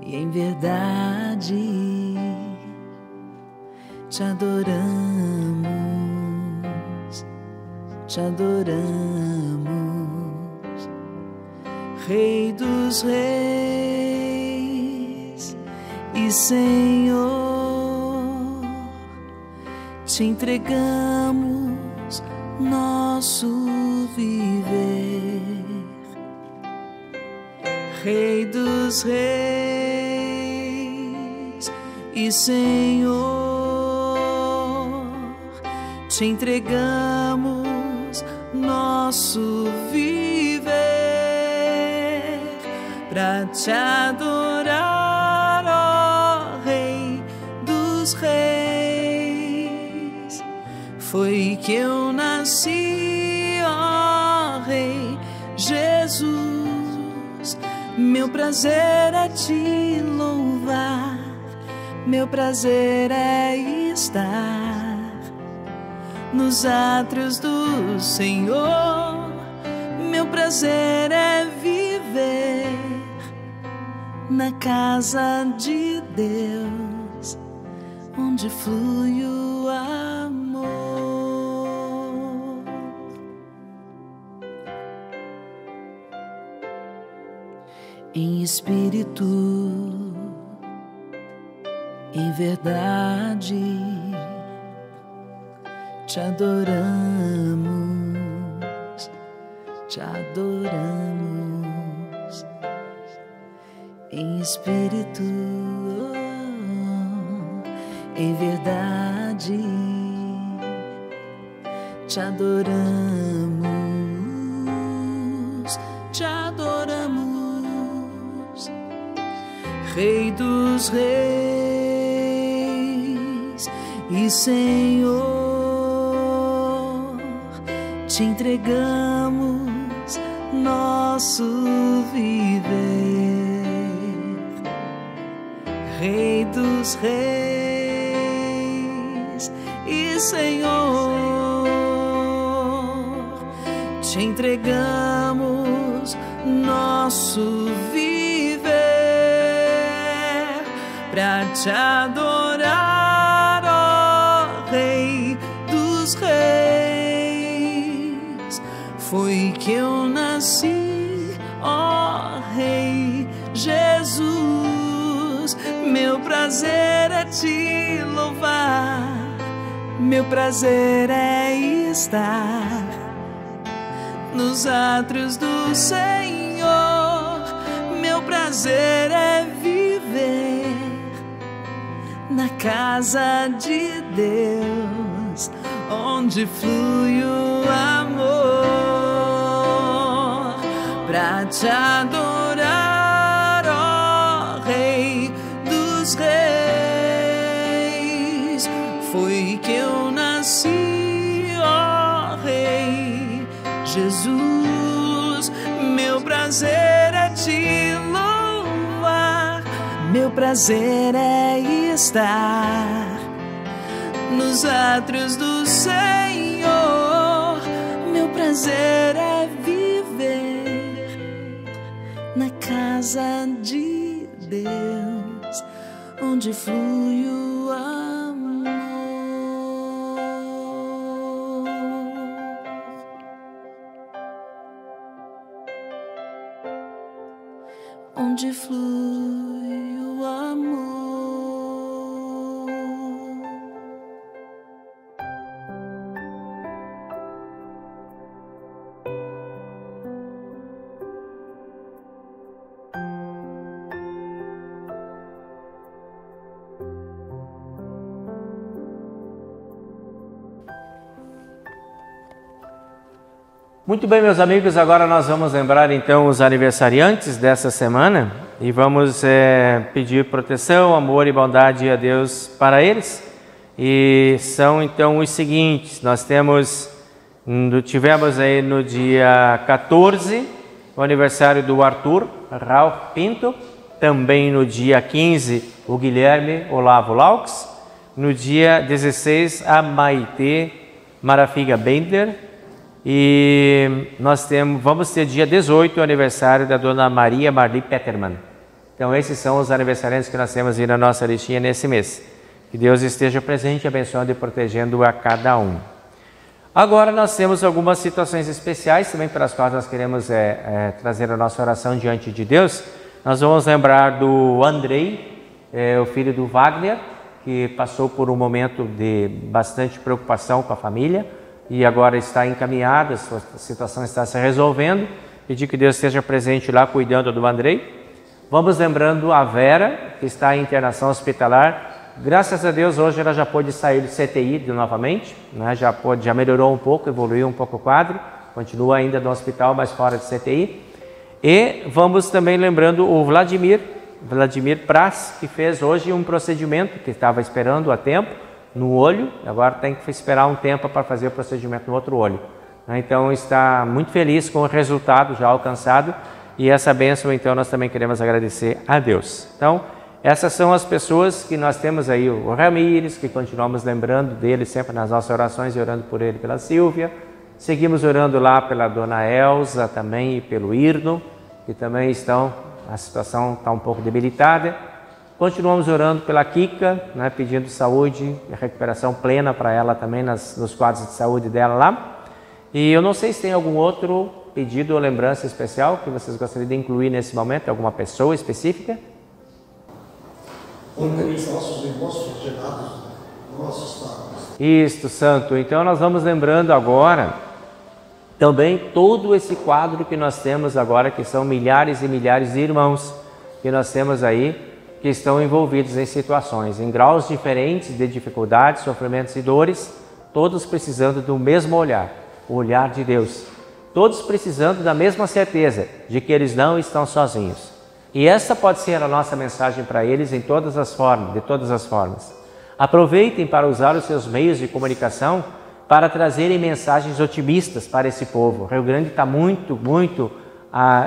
e em verdade, te adoramos, te adoramos. Rei dos reis e Senhor, te entregamos nosso viver. Rei dos reis e Senhor, te entregamos nosso viver. Pra te adorar, ó Rei dos reis, foi que eu nasci, ó Rei Jesus. Meu prazer é te louvar, meu prazer é estar nos átrios do Senhor. Meu prazer é viver na casa de Deus, onde flui o amor. Em espírito, em verdade, te adoramos, te adoramos. Em espírito, em verdade, te adoramos, te adoramos. Rei dos reis e Senhor, te entregamos nosso viver. Rei dos reis e Senhor, te entregamos nosso viver. Pra te adorar, ó Rei dos reis, foi que eu nasci, ó Rei Jesus. Meu prazer é te louvar, meu prazer é estar nos átrios do Senhor. Meu prazer é viver na casa de Deus, onde flui o amor, pra te adorar, ó Rei dos Reis. Foi que eu nasci, ó Rei Jesus. Meu prazer é te louvar, meu prazer é estar nos átrios do Senhor. Meu prazer é viver na casa de Deus, onde flui o amor, onde flui o amor. Muito bem, meus amigos, agora nós vamos lembrar então os aniversariantes dessa semana e vamos pedir proteção, amor e bondade a Deus para eles. E são então os seguintes: nós tivemos aí no dia 14 o aniversário do Arthur Ralph Pinto, também no dia 15 o Guilherme Olavo Laux, no dia 16 a Maite Marafiga Bender. E nós vamos ter dia 18 o aniversário da dona Maria Marli Petterman. Então esses são os aniversariantes que nós temos aí na nossa listinha nesse mês. Que Deus esteja presente, abençoando e protegendo a cada um. Agora nós temos algumas situações especiais também pelas quais nós queremos trazer a nossa oração diante de Deus. Nós vamos lembrar do Andrei, o filho do Wagner, que passou por um momento de bastante preocupação com a família e agora está encaminhada, a sua situação está se resolvendo. Pedir que Deus esteja presente lá cuidando do Andrei. Vamos lembrando a Vera, que está em internação hospitalar. Graças a Deus hoje ela já pôde sair do CTI novamente, né? Já melhorou um pouco, evoluiu um pouco o quadro, continua ainda no hospital, mas fora de CTI. E vamos também lembrando o Vladimir Praz, que fez hoje um procedimento que estava esperando há tempo no olho, agora tem que esperar um tempo para fazer o procedimento no outro olho. Então está muito feliz com o resultado já alcançado e essa bênção então nós também queremos agradecer a Deus. Então essas são as pessoas que nós temos aí, o Ramires, que continuamos lembrando dele sempre nas nossas orações e orando por ele, pela Silvia. Seguimos orando lá pela dona Elza também e pelo Irno, que também a situação está um pouco debilitada. Continuamos orando pela Kika, né, pedindo saúde e recuperação plena para ela também nos quadros de saúde dela lá. E eu não sei se tem algum outro pedido ou lembrança especial que vocês gostariam de incluir nesse momento, alguma pessoa específica? Nossos irmãos flagelados, nossos pais. Isto, santo. Então nós vamos lembrando agora também todo esse quadro que nós temos agora, que são milhares e milhares de irmãos que nós temos aí, que estão envolvidos em situações, em graus diferentes de dificuldades, sofrimentos e dores, todos precisando do mesmo olhar, o olhar de Deus. Todos precisando da mesma certeza de que eles não estão sozinhos. E essa pode ser a nossa mensagem para eles de todas as formas. Aproveitem para usar os seus meios de comunicação para trazerem mensagens otimistas para esse povo. O Rio Grande está muito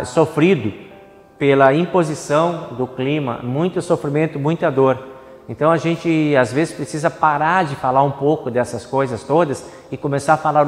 sofrido pela imposição do clima, muito sofrimento, muita dor. Então a gente às vezes precisa parar de falar um pouco dessas coisas todas e começar a falar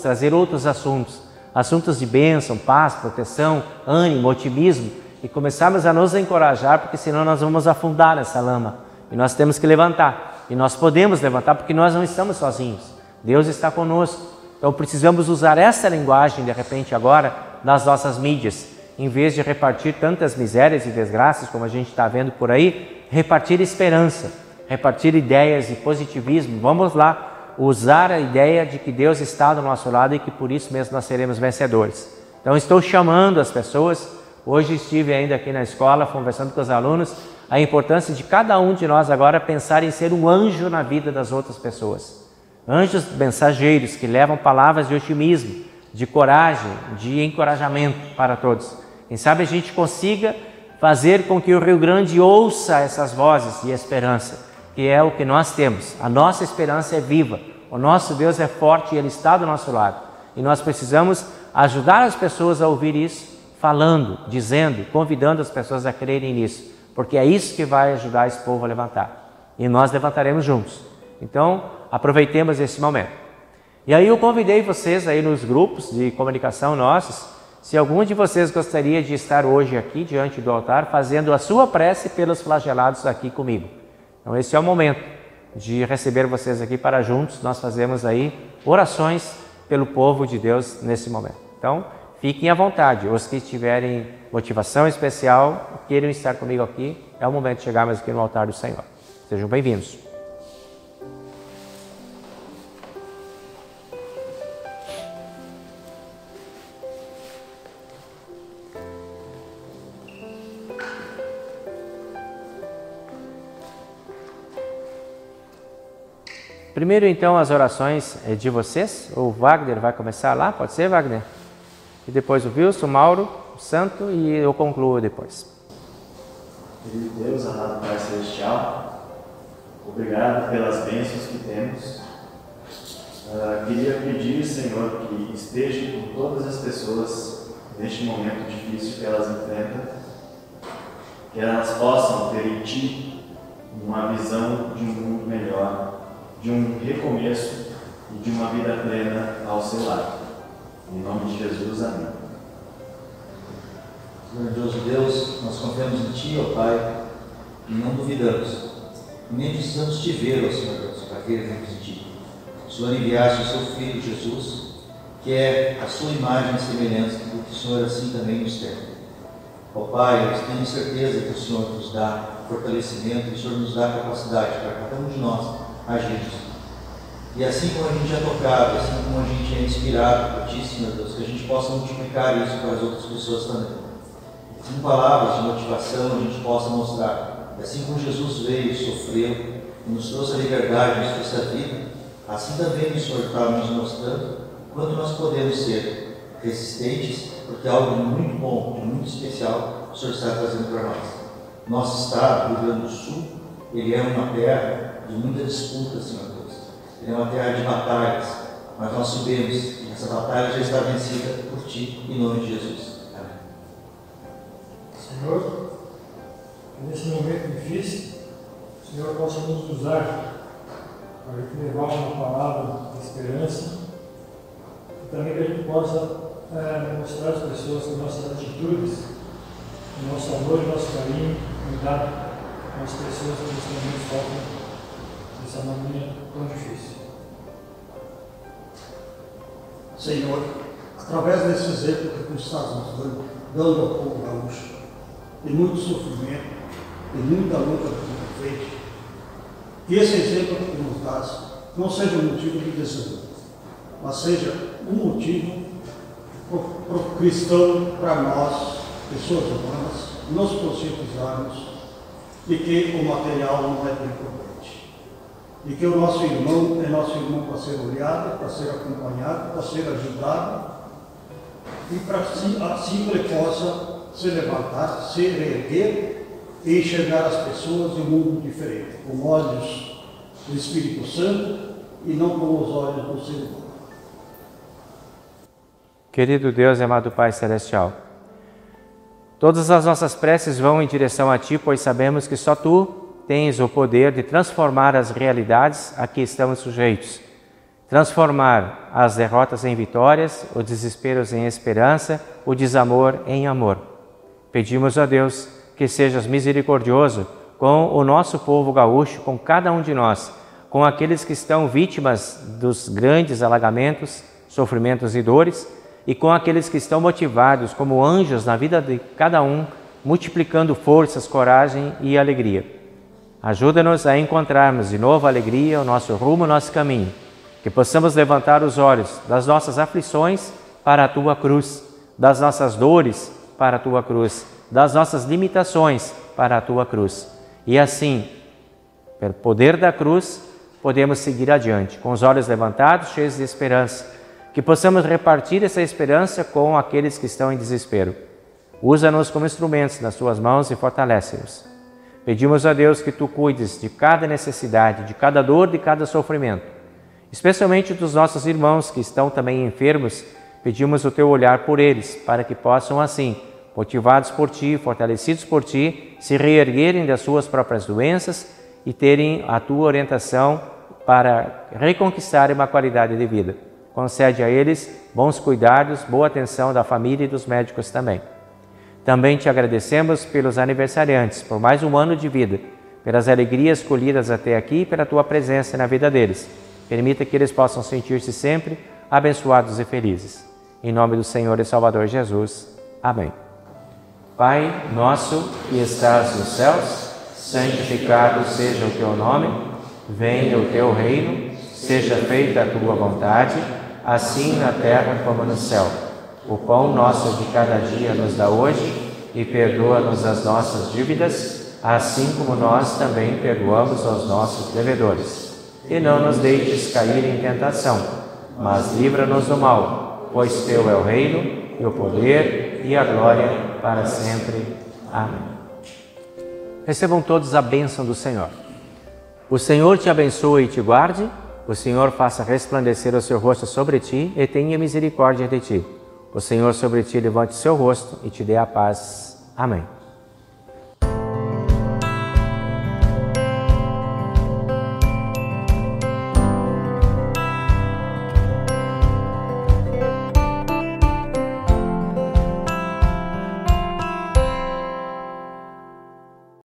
trazer outros assuntos de bênção, paz, proteção, ânimo, otimismo, e começarmos a nos encorajar, porque senão nós vamos afundar nessa lama. E nós temos que levantar, e nós podemos levantar porque nós não estamos sozinhos. Deus está conosco. Então precisamos usar essa linguagem de repente agora nas nossas mídias. Em vez de repartir tantas misérias e desgraças como a gente está vendo por aí, repartir esperança, repartir ideias e positivismo. Vamos lá usar a ideia de que Deus está do nosso lado e que por isso mesmo nós seremos vencedores. Então estou chamando as pessoas. Hoje estive ainda aqui na escola conversando com os alunos a importância de cada um de nós agora pensar em ser um anjo na vida das outras pessoas. Anjos mensageiros que levam palavras de otimismo, de coragem, de encorajamento para todos. Quem sabe a gente consiga fazer com que o Rio Grande ouça essas vozes de esperança, que é o que nós temos. A nossa esperança é viva, o nosso Deus é forte e Ele está do nosso lado. E nós precisamos ajudar as pessoas a ouvir isso, falando, dizendo, convidando as pessoas a crerem nisso, porque é isso que vai ajudar esse povo a levantar. E nós levantaremos juntos. Então, aproveitemos esse momento. E aí eu convidei vocês aí nos grupos de comunicação nossos, se algum de vocês gostaria de estar hoje aqui diante do altar, fazendo a sua prece pelos flagelados aqui comigo. Então esse é o momento de receber vocês aqui para juntos nós fazemos aí orações pelo povo de Deus nesse momento. Então fiquem à vontade, os que tiverem motivação especial, queiram estar comigo aqui, é o momento de chegarmos aqui no altar do Senhor. Sejam bem-vindos. Primeiro, então, as orações de vocês. O Wagner vai começar lá, pode ser, Wagner? E depois o Wilson, o Mauro, o Santo e eu concluo depois. Querido Deus, amado Pai Celestial, obrigado pelas bênçãos que temos. Queria pedir, Senhor, que esteja com todas as pessoas neste momento difícil que elas enfrentam, que elas possam ter em Ti uma visão de um mundo melhor, de um recomeço e de uma vida plena ao seu lado. Em nome de Jesus, amém. Grandioso Deus, nós confiamos em Ti, ó Pai, e não duvidamos, e nem precisamos Te ver, ó Senhor Deus, para crermos em Ti. O Senhor enviaste o Seu Filho, Jesus, que é a Sua imagem e semelhança, porque o Senhor assim também nos tem. Ó Pai, nós temos certeza que o Senhor nos dá fortalecimento, que o Senhor nos dá capacidade para cada um de nós agirmos. E assim como a gente é tocado, assim como a gente é inspirado por Ti, Senhor Deus, que a gente possa multiplicar isso para as outras pessoas também. Com palavras de motivação a gente possa mostrar que assim como Jesus veio, sofreu e nos trouxe a liberdade, nos trouxe a vida, assim também o Senhor está nos mostrando quanto nós podemos ser resistentes, porque é algo muito bom, muito especial, o Senhor está trazendo para nós. Nosso estado, o Rio Grande do Sul, ele é uma terra de muita disputa, Senhor Deus. Ele é uma terra de batalhas, mas nós sabemos que essa batalha já está vencida por Ti, em nome de Jesus. Senhor, que nesse momento difícil, o Senhor possa nos usar para levar uma palavra de esperança e também que a gente possa mostrar às pessoas que nossas atitudes, o nosso amor e o nosso carinho, cuidar com as pessoas que neste momento sofrem dessa maneira tão difícil. Senhor, através desse exemplo que Tu estás nos dando ao povo gaúcho, de muito sofrimento, de muita luta que Tu fez, que esse exemplo que Tu nos dás não seja um motivo de desânimo, mas seja um motivo para o cristão, para nós, pessoas humanas, nos conscientizarmos de que o material não é tão importante, de que o nosso irmão é nosso irmão para ser olhado, para ser acompanhado, para ser ajudado e para assim ele possa se levantar, se erguer e enxergar as pessoas de um mundo diferente, com olhos do Espírito Santo e não com os olhos do ser humano. Querido Deus e amado Pai Celestial, todas as nossas preces vão em direção a Ti, pois sabemos que só Tu tens o poder de transformar as realidades a que estamos sujeitos, transformar as derrotas em vitórias, os desesperos em esperança, o desamor em amor. Pedimos a Deus que sejas misericordioso com o nosso povo gaúcho, com cada um de nós, com aqueles que estão vítimas dos grandes alagamentos, sofrimentos e dores, e com aqueles que estão motivados como anjos na vida de cada um, multiplicando forças, coragem e alegria. Ajuda-nos a encontrarmos de novo a alegria, o nosso rumo, o nosso caminho, que possamos levantar os olhos das nossas aflições para a Tua cruz, das nossas dores para a Tua cruz, das nossas limitações para a Tua cruz. E assim, pelo poder da cruz, podemos seguir adiante, com os olhos levantados, cheios de esperança, que possamos repartir essa esperança com aqueles que estão em desespero. Usa-nos como instrumentos nas Tuas mãos e fortalece-nos. Pedimos a Deus que Tu cuides de cada necessidade, de cada dor, de cada sofrimento, especialmente dos nossos irmãos que estão também enfermos. Pedimos o Teu olhar por eles, para que possam assim, motivados por Ti, fortalecidos por Ti, se reerguerem das suas próprias doenças e terem a Tua orientação para reconquistarem uma qualidade de vida. Concede a eles bons cuidados, boa atenção da família e dos médicos também. Também Te agradecemos pelos aniversariantes, por mais um ano de vida, pelas alegrias colhidas até aqui e pela Tua presença na vida deles. Permita que eles possam sentir-se sempre abençoados e felizes. Em nome do Senhor e Salvador Jesus. Amém. Pai nosso que estás nos céus, santificado seja o Teu nome, venha o Teu reino, seja feita a Tua vontade, assim na terra como no céu. O pão nosso de cada dia nos dá hoje e perdoa-nos as nossas dívidas, assim como nós também perdoamos aos nossos devedores. E não nos deixes cair em tentação, mas livra-nos do mal, pois Teu é o reino, e o poder e a glória para sempre. Amém. Recebam todos a bênção do Senhor. O Senhor te abençoe e te guarde, o Senhor faça resplandecer o seu rosto sobre ti e tenha misericórdia de ti. O Senhor sobre ti levante o seu rosto e te dê a paz. Amém.